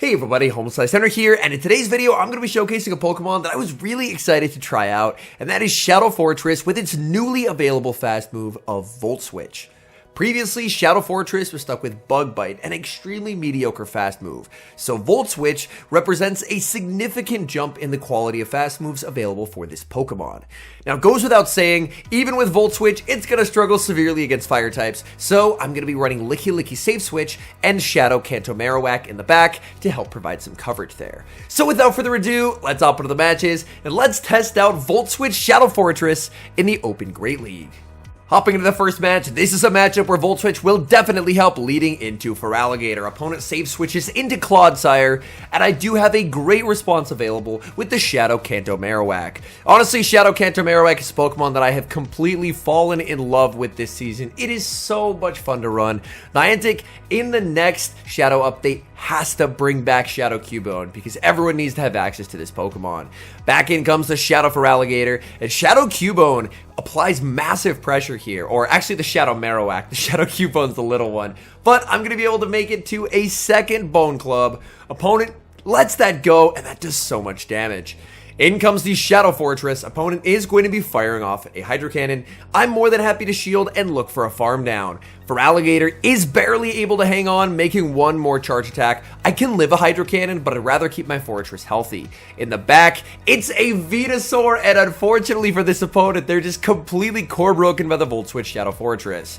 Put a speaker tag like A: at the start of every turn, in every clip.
A: Hey everybody, HomeSliceHenry here, and in today's video, I'm going to be showcasing a Pokemon that I was really excited to try out, and that is Shadow Forretress with its newly available fast move of Volt Switch. Previously, Shadow Forretress was stuck with Bug Bite, an extremely mediocre fast move, so Volt Switch represents a significant jump in the quality of fast moves available for this Pokemon. Now, it goes without saying, even with Volt Switch, it's going to struggle severely against fire types, so I'm going to be running Licky Safe Switch and Shadow Kanto Marowak in the back to help provide some coverage there. So without further ado, let's hop into the matches, and let's test out Volt Switch Shadow Forretress in the Open Great League. Hopping into the first match, this is a matchup where Volt Switch will definitely help leading into Feraligatr. Opponent safe switches into Clodsire, and I do have a great response available with the Shadow Kanto Marowak. Honestly, Shadow Kanto Marowak is a Pokemon that I have completely fallen in love with this season. It is so much fun to run. Niantic, in the next Shadow update, has to bring back Shadow Cubone because everyone needs to have access to this Pokemon. Back in comes the Shadow Feraligatr, and Shadow Cubone applies massive pressure here, or actually the Shadow Marowak. The Shadow Cubone's the little one, but I'm going to be able to make it to a second Bone Club. Opponent lets that go, and that does so much damage. In comes the Shadow Forretress. Opponent is going to be firing off a Hydro Cannon. I'm more than happy to shield and look for a farm down. Feraligatr is barely able to hang on, making one more charge attack. I can live a Hydro Cannon, but I'd rather keep my Forretress healthy. In the back, it's a Venusaur, and unfortunately for this opponent, they're just completely core broken by the Volt Switch Shadow Forretress.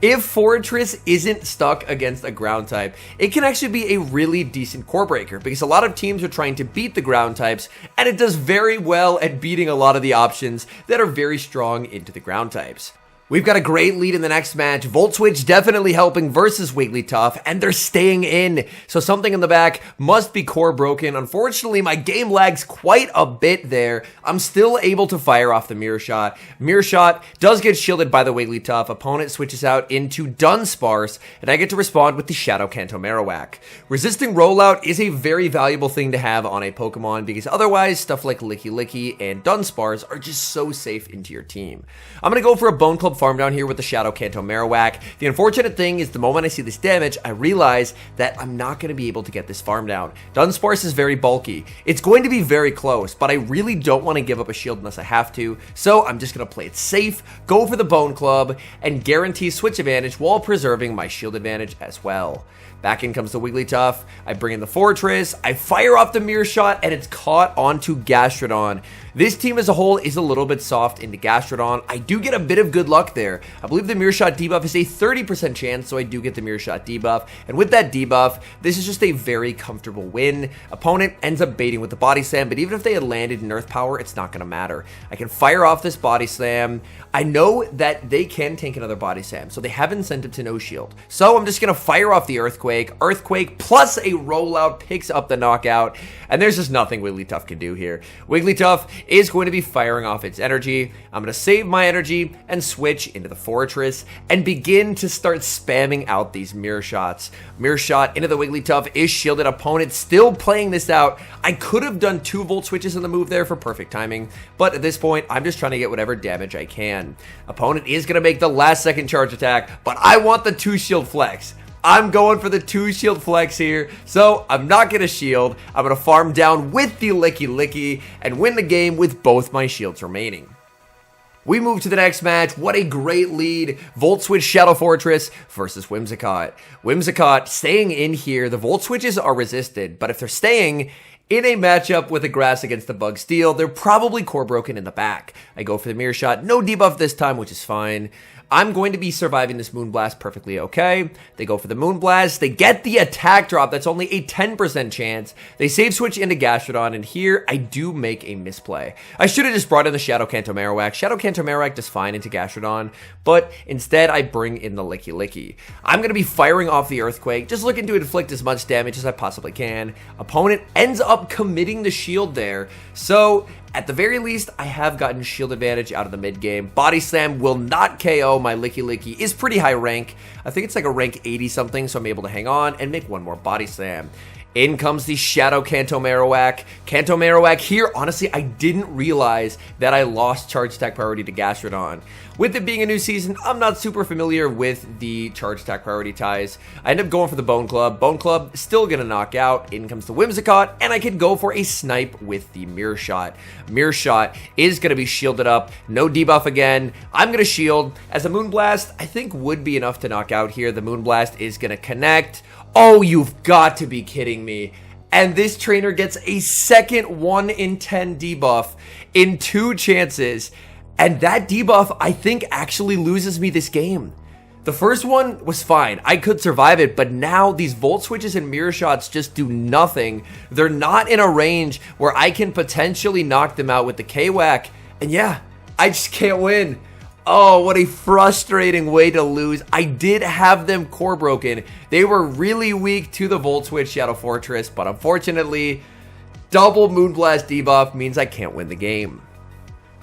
A: If Forretress isn't stuck against a ground type, it can actually be a really decent core breaker because a lot of teams are trying to beat the ground types, and it does very well at beating a lot of the options that are very strong into the ground types. We've got a great lead in the next match. Volt Switch definitely helping versus Wigglytuff, and they're staying in. So something in the back must be core broken. Unfortunately, my game lags quite a bit there. I'm still able to fire off the Mirror Shot. Mirror Shot does get shielded by the Wigglytuff. Opponent switches out into Dunsparce, and I get to respond with the Shadow Kanto Marowak. Resisting Rollout is a very valuable thing to have on a Pokemon because otherwise stuff like Licky and Dunsparce are just so safe into your team. I'm going to go for a Bone Club farm down here with the Shadow Kanto Marowak. The unfortunate thing is the moment I see this damage, I realize that I'm not going to be able to get this farm down. Dunsparce is very bulky. It's going to be very close, but I really don't want to give up a shield unless I have to, so I'm just going to play it safe, go for the Bone Club, and guarantee switch advantage while preserving my shield advantage as well. Back in comes the Wigglytuff. I bring in the Forretress. I fire off the Mirror Shot, and it's caught onto Gastrodon. This team as a whole is a little bit soft into Gastrodon. I do get a bit of good luck there. I believe the Mirror Shot debuff is a 30% chance, so I do get the Mirror Shot debuff. And with that debuff, this is just a very comfortable win. Opponent ends up baiting with the Body Slam, but even if they had landed in Earth Power, it's not going to matter. I can fire off this Body Slam. I know that they can tank another Body Slam, so they have incentive to no shield. So I'm just going to fire off the Earthquake. Earthquake plus a Rollout picks up the knockout, and there's just nothing Wigglytuff can do here. Wigglytuff is going to be firing off its energy. I'm going to save my energy and switch into the Forretress and begin to start spamming out these Mirror Shots. Mirror Shot into the Wigglytuff is shielded. Opponent still playing this out. I could have done 2 Volt Switches in the move there for perfect timing, but at this point, I'm just trying to get whatever damage I can. Opponent is going to make the last second charge attack, but I want the 2 shield flex. I'm going for the 2 shield flex here, so I'm not going to shield. I'm going to farm down with the Licky and win the game with both my shields remaining. We move to the next match. What a great lead. Volt Switch Shadow Forretress versus Whimsicott. Whimsicott staying in here. The Volt Switches are resisted, but if they're staying in a matchup with a Grass against the Bug Steel, they're probably core broken in the back. I go for the Mirror Shot. No debuff this time, which is fine. I'm going to be surviving this Moonblast perfectly okay. They go for the Moonblast. They get the attack drop. That's only a 10% chance. They save switch into Gastrodon, and here I do make a misplay. I should have just brought in the Shadow Kanto Marowak. Shadow Kanto Marowak does fine into Gastrodon, but instead I bring in the Licky. I'm going to be firing off the Earthquake, just looking to inflict as much damage as I possibly can. Opponent ends up committing the shield there, so At the very least, I have gotten shield advantage out of the mid game. Body Slam will not KO. My Licky is pretty high rank. I think it's like a rank 80 something, so I'm able to hang on and make one more Body Slam. In comes the Shadow Kanto Marowak. Kanto Marowak here, honestly, I didn't realize that I lost Charge Attack Priority to Gastrodon. With it being a new season, I'm not super familiar with the Charge Attack Priority ties. I end up going for the Bone Club. Bone Club still gonna knock out. In comes the Whimsicott, and I can go for a Snipe with the Mirror Shot. Mirror Shot is gonna be shielded up. No debuff again. I'm gonna shield. As a Moonblast, I think would be enough to knock out here. The Moonblast is gonna connect. Oh, you've got to be kidding me. And this trainer gets a second 1 in 10 debuff in 2 chances. And that debuff, I think, actually loses me this game. The first one was fine. I could survive it, but now these Volt Switches and Mirror Shots just do nothing. They're not in a range where I can potentially knock them out with the K-Whack. And yeah, I just can't win. Oh, what a frustrating way to lose. I did have them core broken. They were really weak to the Volt Switch Shadow Forretress, but unfortunately, double Moonblast debuff means I can't win the game.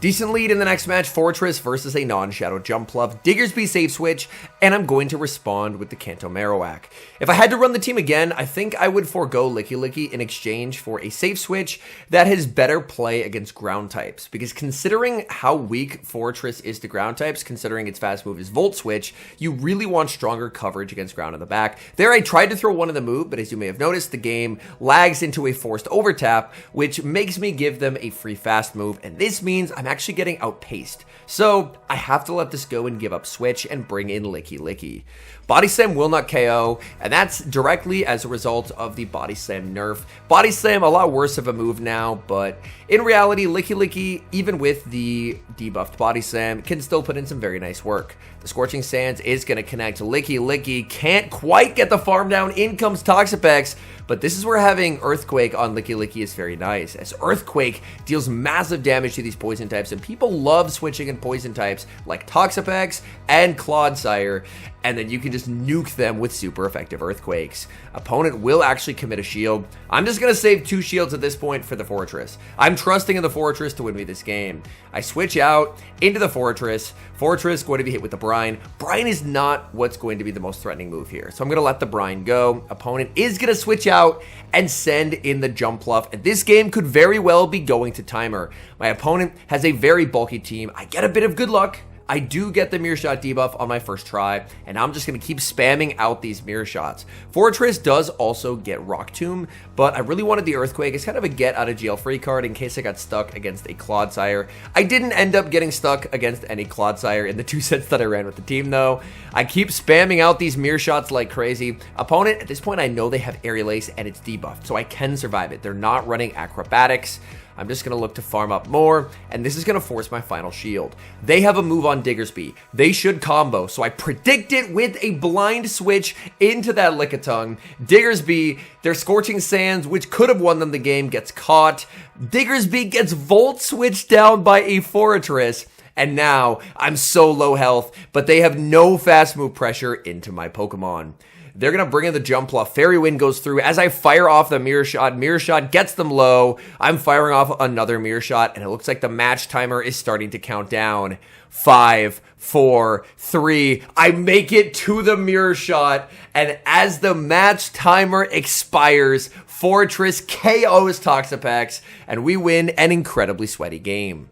A: Decent lead in the next match, Forretress versus a non-Shadow Jumpluff, Diggersby safe switch, and I'm going to respond with the Kanto Marowak. If I had to run the team again, I think I would forego Licky in exchange for a safe switch that has better play against ground types, because considering how weak Forretress is to ground types, considering its fast move is Volt Switch, you really want stronger coverage against ground in the back. There I tried to throw one in the move, but as you may have noticed, the game lags into a forced overtap, which makes me give them a free fast move, and this means I'm actually getting outpaced. So I have to let this go and give up switch and bring in Licky. Body Slam will not KO, and that's directly as a result of the Body Slam nerf. Body Slam, a lot worse of a move now, but in reality, Licky, even with the debuffed Body Slam, can still put in some very nice work. The Scorching Sands is going to connect. Licky can't quite get the farm down. In comes Toxapex, but this is where having Earthquake on Licky is very nice, as Earthquake deals massive damage to these poison types, and people love switching in poison types like Toxapex and Clodsire, and then you can just nuke them with super effective Earthquakes. Opponent will actually commit a shield. I'm just going to save 2 shields at this point for the Forretress. I'm trusting in the Forretress to win me this game. I switch out into the Forretress. Forretress going to be hit with the Brine. Brine is not what's going to be the most threatening move here, so I'm going to let the Brine go. Opponent is going to switch out and send in the Jumpluff, and this game could very well be going to timer. My opponent has a very bulky team. I get a bit of good luck. I do get the Mirror Shot debuff on my first try, and I'm just going to keep spamming out these Mirror Shots. Forretress does also get Rock Tomb, but I really wanted the Earthquake. It's kind of a get out of jail free card in case I got stuck against a Clodsire. I didn't end up getting stuck against any Clodsire in the 2 sets that I ran with the team though. I keep spamming out these Mirror Shots like crazy. Opponent, at this point I know they have Aerial Ace and it's debuffed, so I can survive it. They're not running Acrobatics. I'm just going to look to farm up more, and this is going to force my final shield. They have a move on Diggersby. They should combo, so I predict it with a blind switch into that Lickitung. Diggersby, their Scorching Sands, which could have won them the game, gets caught. Diggersby gets Volt Switched down by a Forretress, and now I'm so low health, but they have no fast move pressure into my Pokemon. They're going to bring in the Jumpluff. Fairy Wind goes through. As I fire off the Mirror Shot gets them low. I'm firing off another Mirror Shot, and it looks like the match timer is starting to count down. 5, 4, 3. I make it to the Mirror Shot, and as the match timer expires, Forretress KOs Toxapex, and we win an incredibly sweaty game.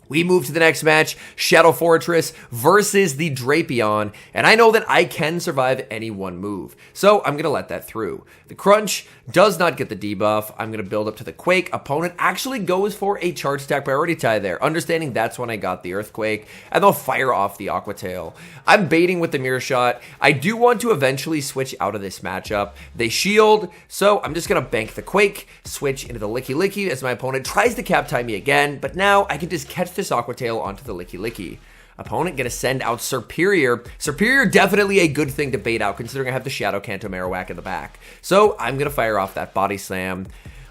A: We move to the next match, Shadow Forretress versus the Drapion, and I know that I can survive any one move, so I'm going to let that through. The Crunch does not get the debuff. I'm going to build up to the Quake. Opponent actually goes for a Charge Attack Priority tie there, understanding that's when I got the Earthquake, and they'll fire off the Aqua Tail. I'm baiting with the Mirror Shot. I do want to eventually switch out of this matchup. They shield, so I'm just going to bank the Quake, switch into the Licky as my opponent tries to cap tie me again, but now I can just catch this Aqua Tail onto the Licky. Opponent gonna send out Serperior. Serperior definitely a good thing to bait out considering I have the Shadow Kanto Marowak in the back. So I'm gonna fire off that Body Slam.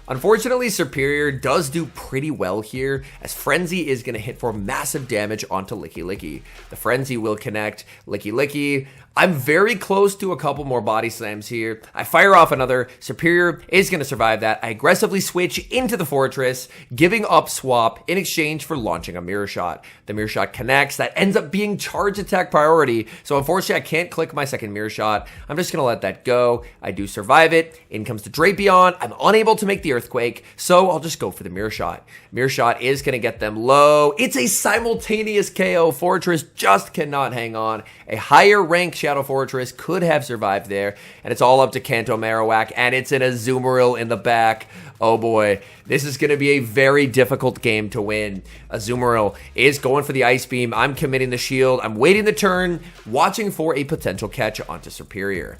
A: Unfortunately, Serperior does do pretty well here, as Frenzy is going to hit for massive damage onto Licky. The Frenzy will connect. Licky. I'm very close to a couple more body slams here. I fire off another. Superior is going to survive that. I aggressively switch into the Forretress, giving up swap in exchange for launching a Mirror Shot. The Mirror Shot connects. That ends up being charge attack priority. So unfortunately, I can't click my second Mirror Shot. I'm just going to let that go. I do survive it. In comes the Drapion. I'm unable to make the Earthquake, so I'll just go for the Mirror Shot. Mirror Shot is going to get them low. It's a simultaneous KO. Forretress just cannot hang on. A higher rank Shadow Forretress could have survived there, and it's all up to Kanto Marowak, and it's an Azumarill in the back. Oh boy, this is going to be a very difficult game to win. Azumarill is going for the Ice Beam. I'm committing the shield. I'm waiting the turn, watching for a potential catch onto Superior.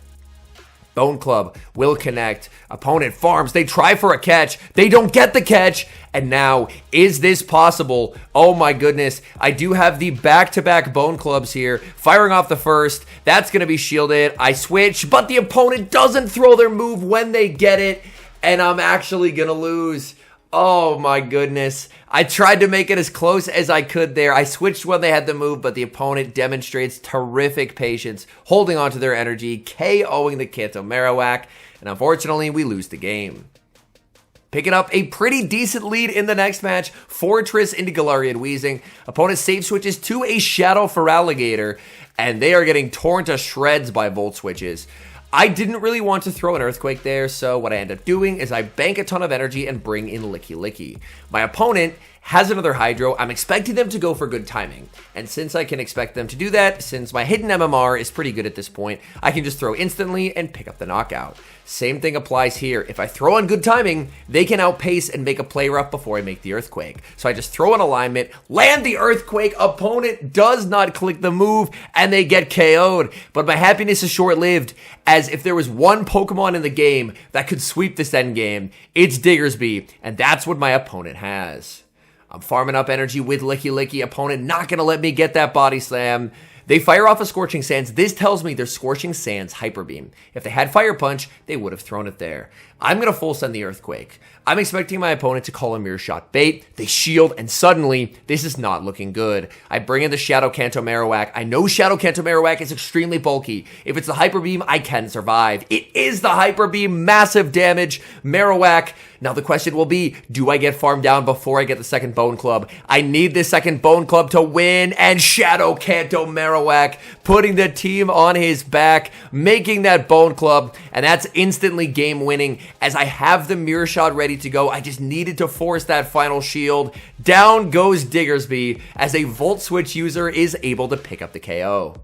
A: Bone Club will connect. Opponent farms. They try for a catch. They don't get the catch. And now, is this possible? Oh my goodness. I do have the back-to-back Bone Clubs here. Firing off the first. That's going to be shielded. I switch, but the opponent doesn't throw their move when they get it. And I'm actually going to lose. Oh my goodness. I tried to make it as close as I could there. I switched when they had the move, but the opponent demonstrates terrific patience, holding on to their energy, KOing the Kanto Marowak, and unfortunately, we lose the game. Picking up a pretty decent lead in the next match, Forretress into Galarian Weezing. Opponent save switches to a Shadow Feraligatr, and they are getting torn to shreds by Volt Switches. I didn't really want to throw an Earthquake there, so what I end up doing is I bank a ton of energy and bring in Licky. My opponent has another Hydro. I'm expecting them to go for good timing, and since I can expect them to do that, since my hidden MMR is pretty good at this point, I can just throw instantly and pick up the knockout. Same thing applies here. If I throw on good timing, they can outpace and make a play rough before I make the Earthquake. So I just throw an alignment, land the Earthquake, opponent does not click the move, and they get KO'd. But my happiness is short-lived, as if there was one Pokemon in the game that could sweep this endgame, it's Diggersby, and that's what my opponent has. I'm farming up energy with Licky. Opponent not going to let me get that Body Slam. They fire off a Scorching Sands. This tells me they're Scorching Sands Hyper Beam. If they had Fire Punch, they would have thrown it there. I'm going to full send the Earthquake. I'm expecting my opponent to call a Mirror Shot bait. They shield, and suddenly, this is not looking good. I bring in the Shadow Kanto Marowak. I know Shadow Kanto Marowak is extremely bulky. If it's the Hyper Beam, I can survive. It is the Hyper Beam. Massive damage. Marowak. Now the question will be, do I get farmed down before I get the second Bone Club? I need this second Bone Club to win, and Shadow Kanto Marowak putting the team on his back, making that Bone Club, and that's instantly game winning. As I have the Mirror Shot ready to go, I just needed to force that final shield. Down goes Diggersby, as a Volt Switch user is able to pick up the KO.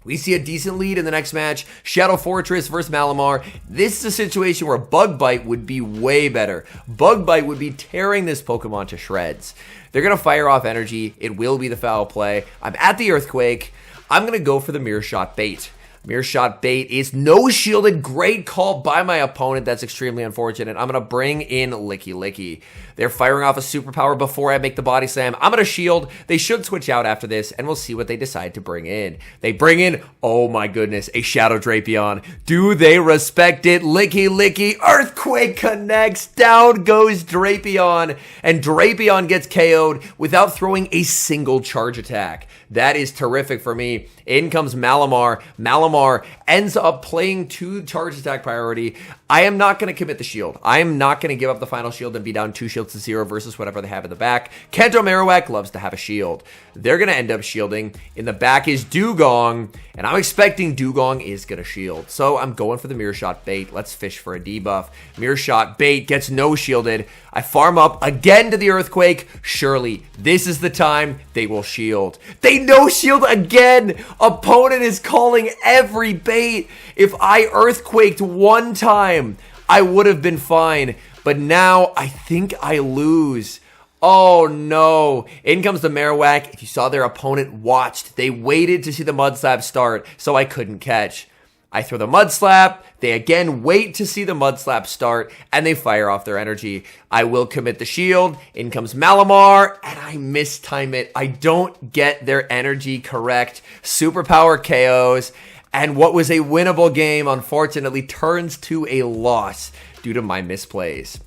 A: We see a decent lead in the next match, Shadow Forretress versus Malamar. This is a situation where Bug Bite would be way better. Bug Bite would be tearing this Pokemon to shreds. They're going to fire off energy. It will be the foul play. I'm at the Earthquake. I'm going to go for the Mirror Shot bait. Mirror Shot bait is no shielded. Great call by my opponent. That's extremely unfortunate. I'm going to bring in Licky. They're firing off a superpower before I make the Body Slam. I'm going to shield. They should switch out after this, and we'll see what they decide to bring in. They bring in, oh my goodness, a Shadow Drapion. Do they respect it? Licky. Earthquake connects. Down goes Drapion, and Drapion gets KO'd without throwing a single charge attack. That is terrific for me. In comes Malamar. Malamar ends up playing 2 charge attack priority. I am not going to commit the shield. I am not going to give up the final shield and be down 2 shields to 0 versus whatever they have in the back. Kanto Marowak loves to have a shield. They're going to end up shielding. In the back is Dugong, and I'm expecting Dugong is going to shield. So I'm going for the Mirror Shot bait. Let's fish for a debuff. Mirror Shot bait gets no shielded. I farm up again to the Earthquake. Surely this is the time they will shield. They no shield again. Opponent is calling every bait. If I Earthquaked one time, I would have been fine. But now I think I lose. Oh no. In comes the Marowak. If you saw their opponent watched, they waited to see the Mud Slap start, so I couldn't catch. I throw the Mud Slap. They again wait to see the Mud Slap start, and they fire off their energy. I will commit the shield. In comes Malamar, and I mistime it. I don't get their energy correct. Superpower KOs, and what was a winnable game, unfortunately, turns to a loss due to my misplays.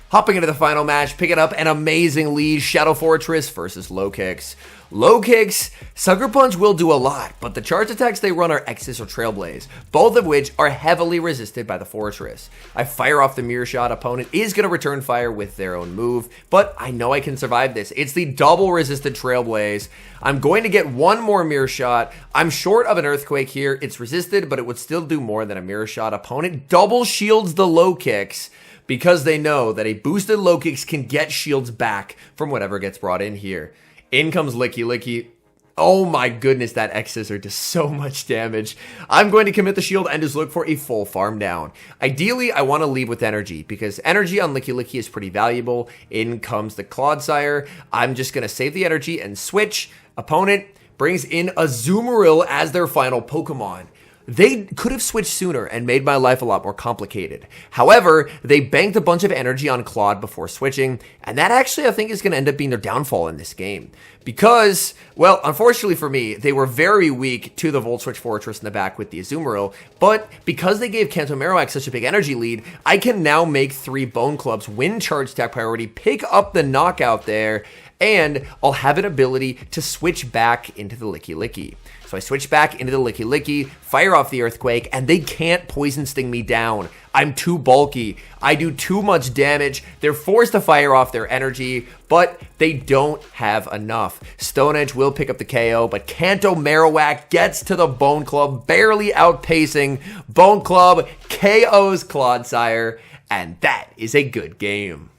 A: Hopping into the final match, picking up an amazing lead, Shadow Forretress versus Low Kicks. Low kicks, Sucker Punch will do a lot, but the charge attacks they run are X's or Trailblaze, both of which are heavily resisted by the Forretress. I fire off the Mirror Shot, opponent is going to return fire with their own move, but I know I can survive this. It's the double resisted Trailblaze. I'm going to get one more Mirror Shot. I'm short of an Earthquake here. It's resisted, but it would still do more than a Mirror Shot. Opponent double shields the low kicks, because they know that a boosted low kicks can get shields back from whatever gets brought in here. In comes Licky Licky. Oh my goodness, that X Scissor does so much damage. I'm going to commit the shield and just look for a full farm down. Ideally, I want to leave with energy, because energy on Licky Licky is pretty valuable. In comes the Clodsire. I'm just going to save the energy and switch. Opponent brings in a Azumarill as their final Pokemon. They could have switched sooner and made my life a lot more complicated. However, they banked a bunch of energy on Claude before switching, and that actually I think is going to end up being their downfall in this game. Because, well, unfortunately for me, they were very weak to the Volt Switch Forretress in the back with the Azumarill, but because they gave Kanto Marowak such a big energy lead, I can now make 3 Bone Clubs, win charge attack priority, pick up the knockout there, and I'll have an ability to switch back into the Licky Licky. So I switch back into the Licky Licky, fire off the Earthquake, and they can't Poison Sting me down. I'm too bulky. I do too much damage. They're forced to fire off their energy, but they don't have enough. Stone Edge will pick up the KO, but Kanto Marowak gets to the Bone Club, barely outpacing. Bone Club KOs Clodsire, and that is a good game.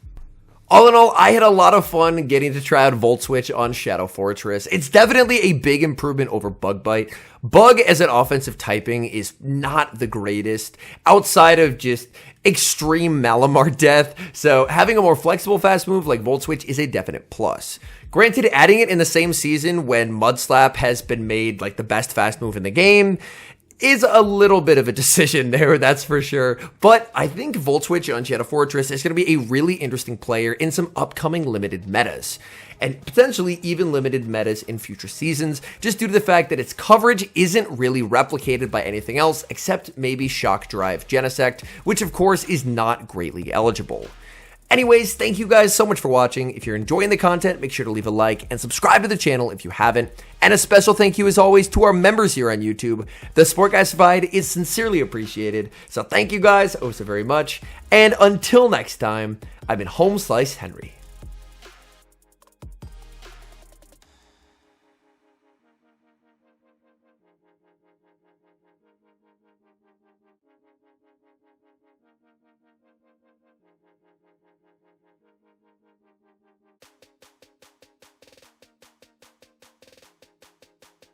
A: All in all, I had a lot of fun getting to try out Volt Switch on Shadow Forretress. It's definitely a big improvement over Bug Bite. Bug as an offensive typing is not the greatest outside of just extreme Malamar death, so having a more flexible fast move like Volt Switch is a definite plus. Granted, adding it in the same season when Mud Slap has been made like the best fast move in the game is a little bit of a decision there, that's for sure. But I think Volt Switch on Shadow Forretress is going to be a really interesting player in some upcoming limited metas, and potentially even limited metas in future seasons, just due to the fact that its coverage isn't really replicated by anything else except maybe Shock Drive Genesect, which of course is not greatly eligible. Anyways, thank you guys so much for watching. If you're enjoying the content, make sure to leave a like and subscribe to the channel if you haven't. And a special thank you as always to our members here on YouTube. The support guys provide is sincerely appreciated. So thank you guys oh so very much. And until next time, I've been HomeSliceHenry.